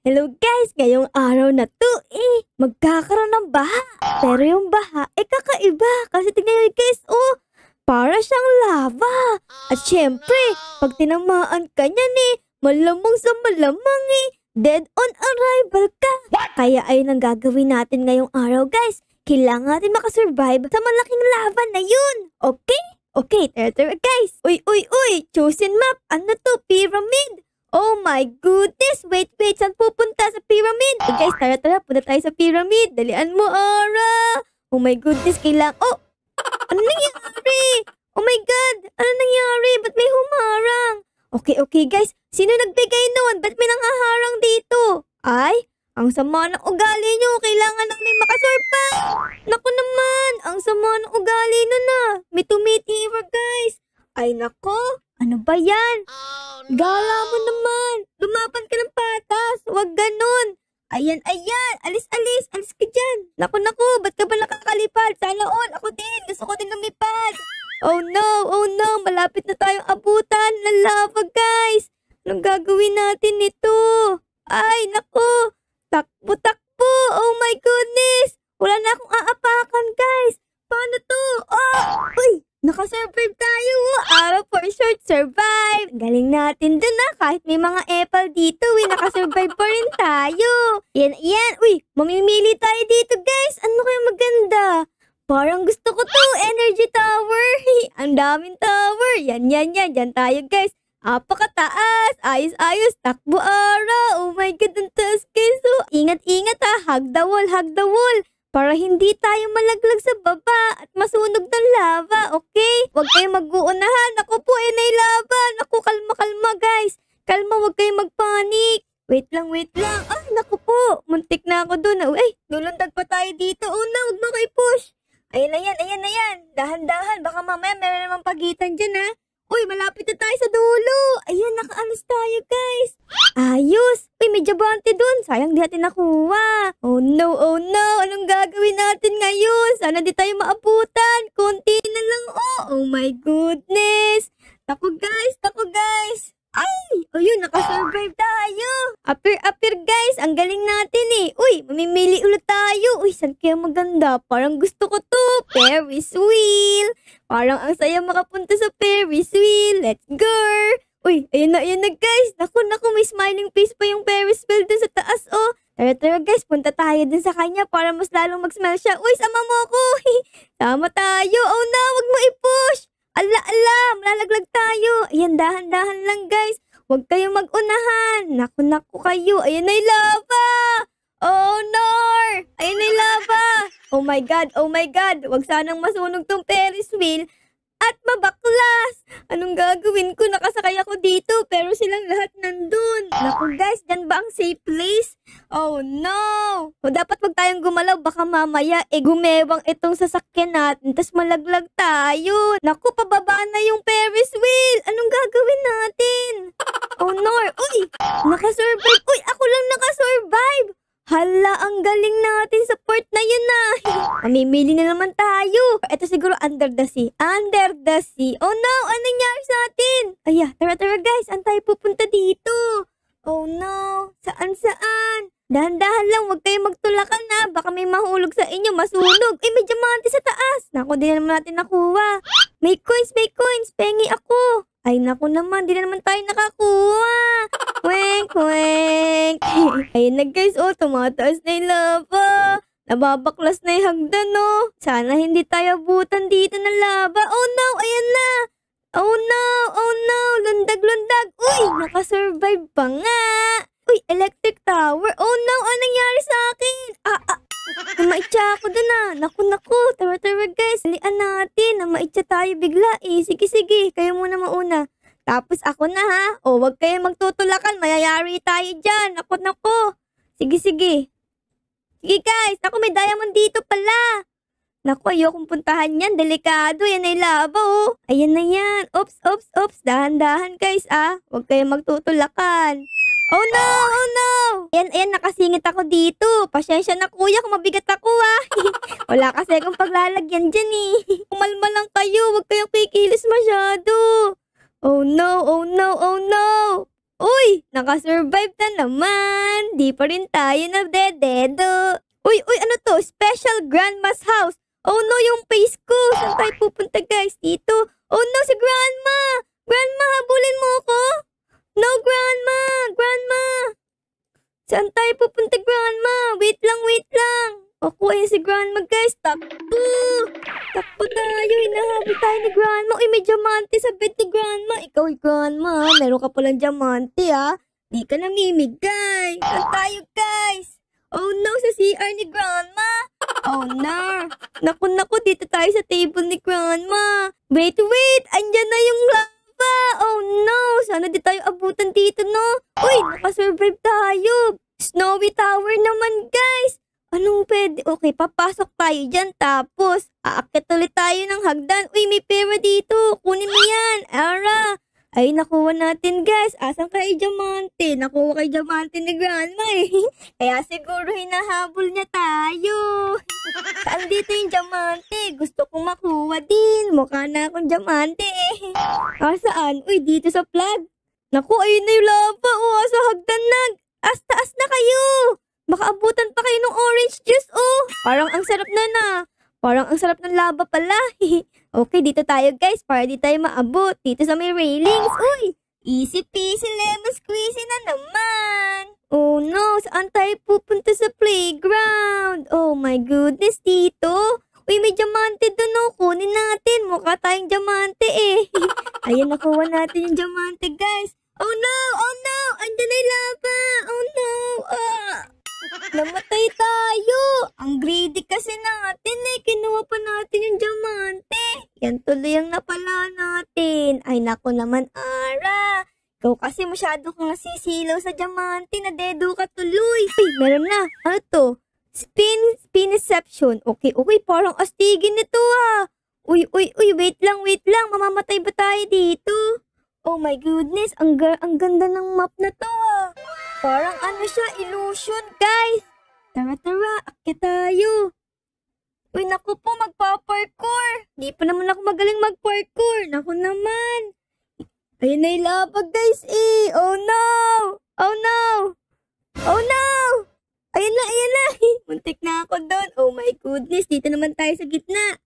Hello guys! Ngayong araw na to magkakaroon ng baha. Pero yung baha kakaiba kasi tingnan nyo guys, para siyang lava. At syempre, pag tinamaan ka niyan malamang sa malamang dead on arrival ka. Kaya ayun ang gagawin natin ngayong araw guys. Kailangan natin makasurvive sa malaking lava na yun. Okay? Okay, tara guys. Uy! Chosen map. Ano to? Pyramid. Oh my goodness! Wait, saan pupunta sa pyramid? Guys, tara, punta tayo sa pyramid. Dalian mo, Ara! Oh my goodness, kailangan... Oh! Ano nangyari? Oh my God! Ano nangyari? Ba't may humarang? Okay guys. Sino nagbigay noon? Ba't may nanghaharang dito? Ay, ang sama ng ugali nyo. Kailangan namin makasurvive. Naku naman, ang sama ng ugali nun May tumitira guys. Ay nako, ano ba yan? Gala mo naman. Lumaban ka ng patas. Huwag ganun. Ayan. Alis ka dyan. Naku, ba't ka ba nakakalipad? Sana all. Ako din. Gusto ko din lumipad. Oh no. Malapit na tayong abutan ng lava, guys. Anong gagawin natin nito? Ay, naku. Takbo. Oh my goodness. Wala na akong aapakan, guys. Paano to? Uy. Nakasurvive tayo. Araw for short survive. Galing natin dun kahit may mga apple dito nakasurvive pa rin tayo. Yan. Uy, mamimili tayo dito guys. Ano kaya maganda? Parang gusto ko to. Energy tower. Ang daming tower. Yan. Diyan tayo guys. Apakataas. Ayos. Takbo Ara. Oh my God, ang taas guys. Ingat Hug the wall. Para hindi tayo malaglag sa baba at masunog ng lava, okay? Huwag kayong mag-uunahan. Ako po, may lava. Naku, kalma guys. Kalma, huwag kayong magpanik. Wait lang. Ay, naku po. Muntik na ako dun. Ay, lulundag pa tayo dito. Oh no, huwag mo kayo push. Ayan na yan. Dahan. Baka mamaya meron namang pagitan dyan Uy, malapit na tayo sa dulo. Ayan, nakaalis tayo guys. Ayos. Uy, may diamante dun. Sayang di natin nakuha. Oh no. Anong gagawin natin ngayon? Sana di tayo maabutan. Konti na lang Oh my goodness. Tako guys. Ay, yun, nakasurvive tayo. Appear guys. Ang galing natin Uy, mamimili ulit tayo. Uy, saan kaya maganda? Parang gusto ko to. Ferris wheel. Parang ang saya makapunta sa Ferris wheel. Let's go. Uy, ayan na guys. Naku, may smiling face pa yung Ferris wheel dun sa taas Tara guys, punta tayo dun sa kanya para mas lalong mag-smile siya. Uy, sama mo ko. Sama tayo. Oh no, wag mo i-push. Ala, malalaglag tayo. Ayan, dahan lang guys. Huwag kayong mag-unahan. Naku kayo. Ayan na yung lava. Oh no. Ayan na yung lava. Oh my God. Huwag sanang masunog tong Ferris wheel at mabaklas. Anong gagawin ko? Nakasakay ako dito pero silang lahat nandun. Naku guys, dyan ba ang safe place? Oh no. Dapat wag tayong gumalaw. Baka mamaya gumewang itong sasakyan natin tas malaglag tayo. Naku, pababa na yung Ferris wheel. Anong gagawin natin? Oh no. Uy, nakasurvive. Uy, ako lang nakasurvive. Hala, ang galing natin sa port na yun Mamimili na naman tayo. Ito siguro under the sea. Oh no, ano nangyari sa atin? Tara guys, saan tayo pupunta dito? Oh no, saan? Dahan-dahan lang, huwag kayong magtulakan Baka may mahulog sa inyo, masunog. May diamante sa taas. Naku, di na naman natin nakuha. May coins. Pengi ako. Ay, naku naman, di na naman tayo nakakuha. Kweng. Ayun na guys, tumataas na yung lava. Nababaklas na yung hagdan, Sana hindi tayo abutan dito ng lava. Oh no, ayan na. Oh no, lundag. Uy, nakasurvive pa nga. Uy, electric tower. Oh no, anong nangyari sa akin? Namaitsa ako dun Naku. Tara guys, halian natin. Namaitsa tayo bigla Sige, kayo muna mauna. Tapos ako na huwag kayong magtutulakan. Mayayari tayo dyan. Naku. Sige. Sige guys, may diamond dito pala. Naku, ayokong puntahan yan. Delikado. Yan ay lava Ayan na yan. Oops. Dahan-dahan guys Huwag kayong magtutulakan. Oh no. Ayan, nakasingit ako dito. Pasensya na kuya kung mabigat ako Wala kasi akong paglalagyan dyan Umalma lang kayo. Huwag kayong kikilis masyado. Oh no. Uy, nakasurvive na naman. Di pa rin tayo nagdededo. Uy, ano to? Special Grandma's house. Oh no, yung face ko. Saan tayo pupunta guys? Dito. Oh no, si Grandma. Grandma, habulin mo ko. No, Grandma. Grandma. Saan tayo pupunta, Grandma? Wait lang. Ako, ayun si Grandma, guys. Takbo! Takbo tayo. Hinahabol tayo ni Grandma. Uy, may diamante sa bed ni Grandma. Ikaw, Grandma. Meron ka palang diamante, ha? Di ka namimigay. Saan tayo, guys? Oh, no, sa CR ni Grandma. Oh, no. Naku, dito tayo sa table ni Grandma. Wait. Andyan na yung lava. Oh, no. Sana di tayo abutan dito, no? Uy, nakasurvive tayo. Snowy Tower naman, guys. Anong pwede? Okay, papasok tayo dyan. Tapos, aakyat ulit tayo ng hagdan. Uy, may pera dito. Kunin mo yan. Ara. Ay, nakuha natin, guys. Asan kay diamante? Nakuha kay diamante ni Grandma, eh. Kaya siguro hinahabol niya tayo. Saan dito yung diamante? Gusto kong makuha din. Mukha na akong diamante, eh. Saan? Uy, dito sa plug. Naku, ayun na yung lava. Oh, sa hagdan na. Taas na kayo. Baka abutan pa kayo ng orange juice, oh. Parang ang sarap na. Parang ang sarap ng lava pala. Okay, dito tayo guys, para di tayo maabot. Dito sa may railings. Uy, easy peasy lemon squeezy na naman. Oh no, saan tayo pupunta sa playground? Oh my goodness, dito. Uy, may diamante doon, oh. Kunin natin. Mukha tayong diamante, eh. Ayan, nakuha natin yung diamante, guys. Oh no! Andyan na yung lava! Oh no! Namatay tayo! Ang greedy kasi natin, eh. Kinuha pa natin yung diamante. Yan tuloy ang napala natin. Ay, naku naman, Ara. Ikaw kasi masyado kang nasisilaw sa diamante. Nadedo ka tuloy. Uy, meron na. Ano to? Spinception. Okay. Parang astigin nito, ah. Uy, wait lang. Mamamatay ba tayo dito? Oh my goodness, ang ganda ng map na to, ah. Parang ano siya, illusion, guys. Tara, akyat tayo. Uy, naku po, magpa-parkour. Di pa naman ako magaling mag-parkour. Naku naman. Ayun na yung lava, guys, eh. Oh no. Ayun na. Muntik na ako doon. Oh my goodness, dito naman tayo sa gitna.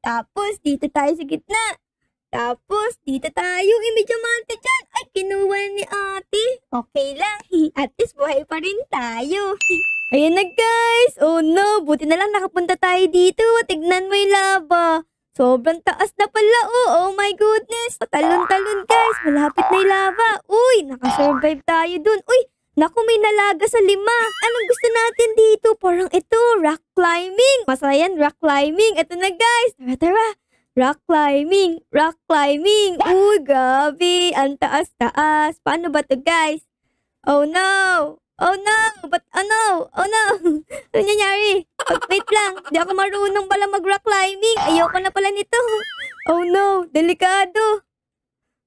Tapos, dito tayo sa gitna. Tapos, dito tayo. May diamante dyan. Ay, kinuha ni ate. Okay lang. At least, buhay pa rin tayo. Ayan na, guys. Oh no, buti na lang nakapunta tayo dito. Tignan mo yung lava. Sobrang taas na pala, oh. Oh my goodness. Talon-talon, guys. Malapit na yung lava. Uy, nakasurvive tayo dun. Uy, naku, may nalaga sa 5. Anong gusto natin dito? Parang ito, rock climbing. Masayan, rock climbing. Ito na, guys. Tara. Rock climbing. Uy, grabe. Ang taas-taas. Paano ba to, guys? Oh no. Ba't ano? Ano nangyari? Wait lang. Di ako marunong pala mag-rock climbing. Ayoko na pala nito. Oh no. Delikado.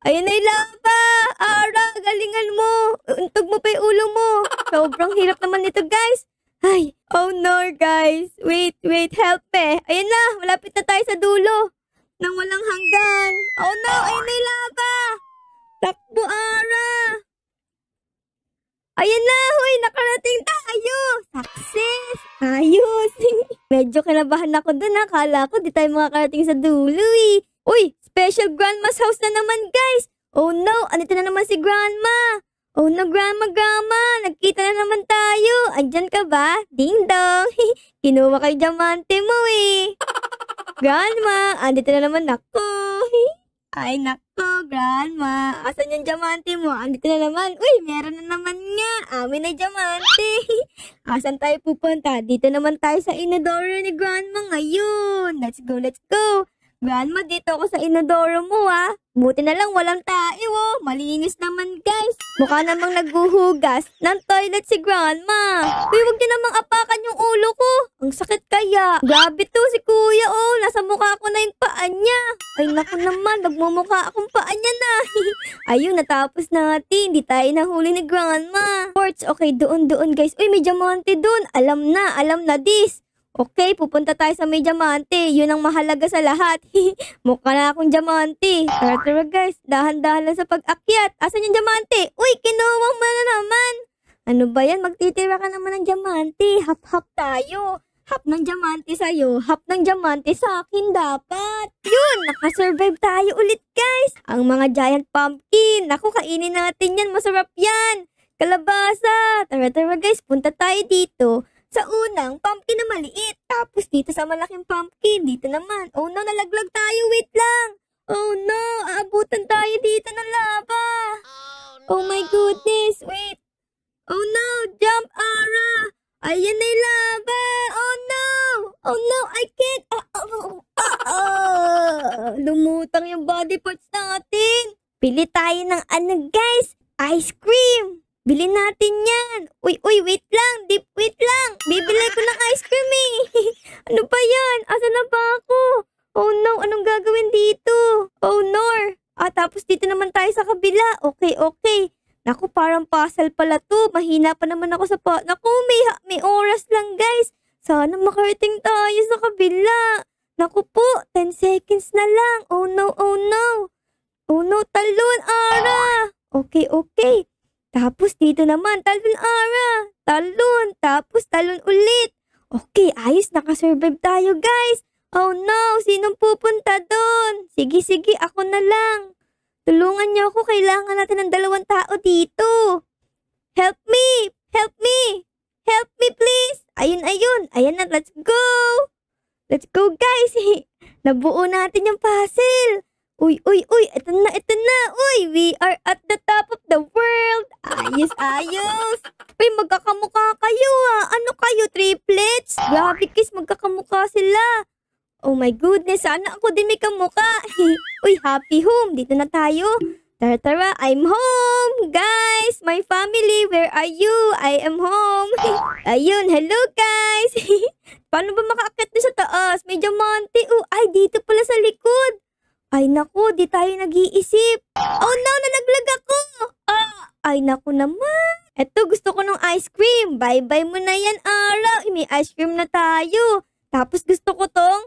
Ayun na yung lava. Ara, galingan mo. Untog mo pa yung ulo mo. Sobrang hirap naman nito, guys. Ay, oh no, guys. Wait, help me. Ayun na, malapit na tayo sa dulo. Nang walang hanggan. Oh no, ayun na yung lava. Takbo, Ara. Ayun na, huy, nakarating tayo. Success. Ayos. Medyo kinabahan ako dun, ha. Kala ko di tayo makakarating sa dulo, eh. Uy, special grandma's house na naman, guys. Oh no, andito na naman si grandma. Oh no, grandma. Nagkita na naman tayo. Andyan ka ba? Ding dong. Kinuha kay diamante mo, eh. Grandma, andito na naman ako. Ay, nako, grandma. Asan yung diamante mo? Andito na naman. Uy, meron na naman nga. Amin na diamante. Asan tayo pupunta? Dito naman tayo sa inodoro ni grandma ngayon. Let's go. Grandma, dito ako sa inodoro mo, ha. Buti na lang walang tayo, oh. Malinis naman, guys. Mukha namang naghuhugas ng toilet si grandma. Uy, huwag niyo namang apakan yung ulo ko. Ang sakit kaya. Grabe to si kuya, oh. Nasa mukha ko na yung paa niya. Ay, naku naman. Nagmumukha akong paa niya na. Ayun, natapos natin. Di tayo nahuli ni grandma. Ports, okay, doon, guys. Uy, may diamante doon. Alam na this. Okay, pupunta tayo sa may diamante. Yun ang mahalaga sa lahat. Mukha na akong diamante. Tara guys, dahan-dahan lang sa pag-akyat. Asan yung diamante? Uy, kinuha mo na naman. Ano ba yan? Magtitira ka naman ng diamante. Hap-hap tayo. Hap ng diamante sa'yo. Hap ng diamante sa akin dapat. Yun, nakasurvive tayo ulit guys. Ang mga giant pumpkin. Naku, kainin natin yan. Masarap yan. Kalabasa. Tara guys, punta tayo dito. Sa unang, pumpkin na maliit. Tapos dito sa malaking pumpkin. Dito naman. Oh no, nalaglag tayo. Wait lang. Oh no, aabutan tayo dito ng lava. Oh my goodness. Wait. Oh no, jump Ara. Ayan na yung lava. Oh no. Oh no, I can't. Lumutang yung body parts natin. Pili tayo ng ano guys. Ice cream. Bilhin natin yan. Uy, wait lang. Wait lang. Bibili ko ng ice cream eh. Ano ba yan? Asan na ba ako? Oh no, anong gagawin dito? Oh no. Tapos dito naman tayo sa kabila. Okay. Naku, parang puzzle pala to. Mahina pa naman ako sa Naku, may oras lang guys. Sana makarating tayo sa kabila. Naku po, 10 seconds na lang. Oh no. Oh no, talon, Ara. Okay. Tapos dito naman, talon Ara. Talon, tapos talon ulit. Okay, ayos, nakasurvive tayo guys. Oh no, sinong pupunta doon? Sige, ako na lang. Tulungan niyo ako, kailangan natin ng 2 tao dito. Help me please. Ayun. Ayan na, let's go. Let's go guys. Nabuo natin yung puzzle. Uy, ito na. Uy, we are at the top of the world. Ayos. Uy, magkakamukha kayo ah. Ano kayo, triplets? Grabe guys, magkakamukha sila. Oh my goodness, sana ako din may kamukha. Uy, happy home. Dito na tayo. Tara, I'm home. Guys, my family, where are you? I am home. Ayun, hello guys. Paano ba makaakyat doon sa taas? May diamante. Ay, dito pala sa likod. Ay naku, di tayo nag-iisip. Oh no, nalaglag ako. Ay naku naman. Eto, gusto ko ng ice cream. Bye-bye mo na yan, Ara. May ice cream na tayo. Tapos gusto ko tong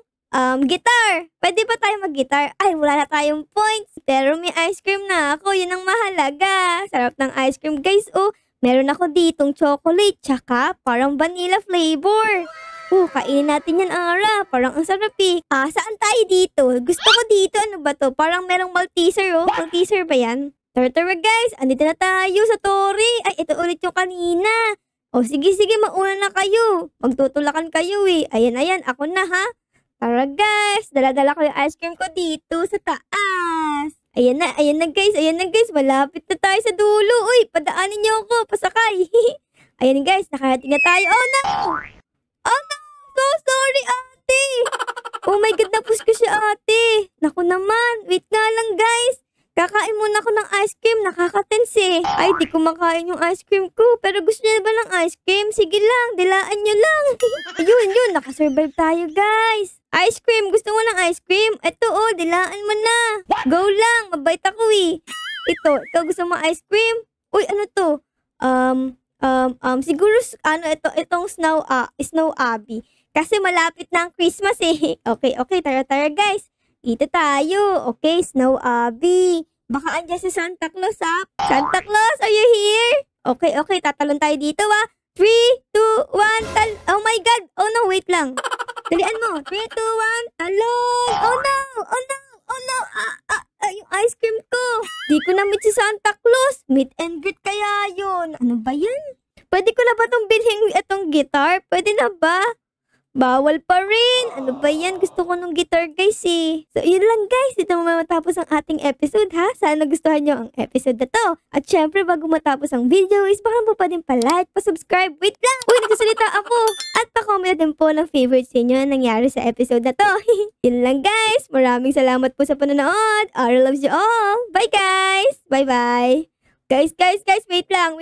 guitar. Pwede ba tayo mag-guitar? Ay, wala na tayong points. Pero may ice cream na ako. Yun ang mahalaga. Sarap ng ice cream, guys. Meron ako ditong chocolate. Tsaka parang vanilla flavor. Kainin natin yan, Ara. Parang ang sarap eh. Saan tayo dito? Gusto ko dito. Ano ba to? Parang merong Malteser Malteser ba yan? Tara guys. Andito na tayo sa Tori. Ay, ito ulit yung kanina. Sige. Mauna na kayo. Magtutulakan kayo eh. Ayan. Ako na ha. Tara guys. Dala-dala ko yung ice cream ko dito sa taas. Ayan na guys. Malapit na tayo sa dulo. Uy, padaanin niyo ako. Pasakay. Ayan guys. Nakarating na tayo. Oh no! So sorry, ate. Oh my God, na-push ko siya, ate. Naku naman. Wait nga lang, guys. Kakain muna ako ng ice cream. Nakaka-tense eh. Ay, di ko makain yung ice cream ko. Pero gusto niya ba ng ice cream? Sige lang, dilaan niyo lang. Ayun. Nakasurvive tayo, guys. Ice cream. Gusto mo ng ice cream? Ito, dilaan mo na. Go lang. Mabait ako eh. Ito gusto mo ice cream? Uy, ano to? Siguro, itong Snow Abby. Kasi malapit na ang Christmas eh. Okay, tara guys. Dito tayo. Okay, Snow Abby. Baka andyan si Santa Claus ha. Santa Claus, are you here? Okay, tatalon tayo dito 3, 2, 1, oh my God. Oh no, wait lang. Dalian mo. 3, 2, 1, talon. Oh no. Yung ice cream ko. Di ko na meet si Santa Claus. Meet and greet kaya yun. Ano ba yan? Pwede ko na ba itong bilhin itong guitar? Pwede na ba? Bawal pa rin. Ano ba yan? Gusto ko nung guitar guys eh. So yun lang guys. Dito mo matapos ang ating episode ha. Sana nagustuhan nyo ang episode na to. At syempre bago matapos ang video is baka mo pa din pa-like, pa-subscribe. Wait lang. Uy, nagsasalita ako. At pa-comment din po ng favorites ninyo na nangyari sa episode na to. Yun lang guys. Maraming salamat po sa panonood. Ara loves you all. Bye guys. Bye. Guys. Wait lang.